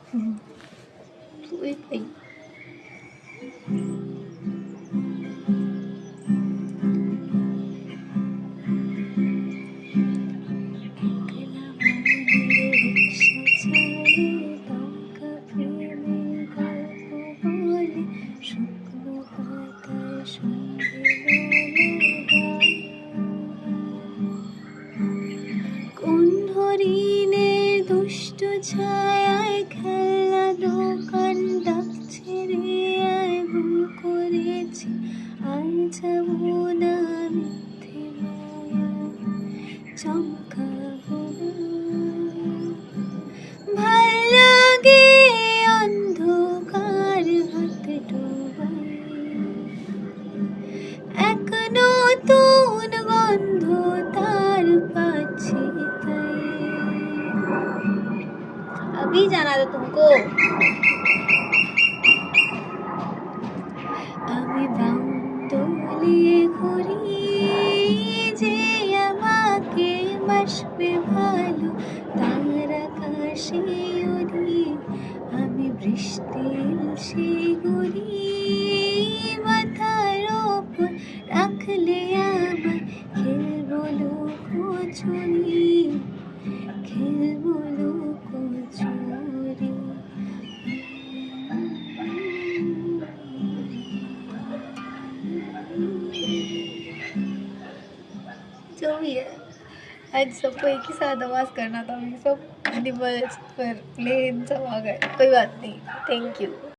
তুই ভাই কোন হরিণের দুষ্ট ছায়ায় খেলা দোকান ডাকছে রে আয় ভুল করেছি আর যাবো না মিথ্যে মায়া চমকাবো না। ভাল লাগে অন্ধকার হাত ডোবাই এক নতুন গন্ধ তার পাচ্ছি তাই। अभी जाना था तुमको। আমি বাউন্ডুলে ঘুরি যে আমাকে বাসবে ভালো তার আকাশে উড়ি আমি বৃষ্টির সে গুড়ি মাথার ওপর রাখলে আমার খেলবো লুকোচুরি খেলবো লুকোচুরি। जो भी है आज सबको एक ही साथ आवाज करना था, हम सब एनिमल्स पर प्लेन सब आ गए, कोई बात नहीं, थैंक यू।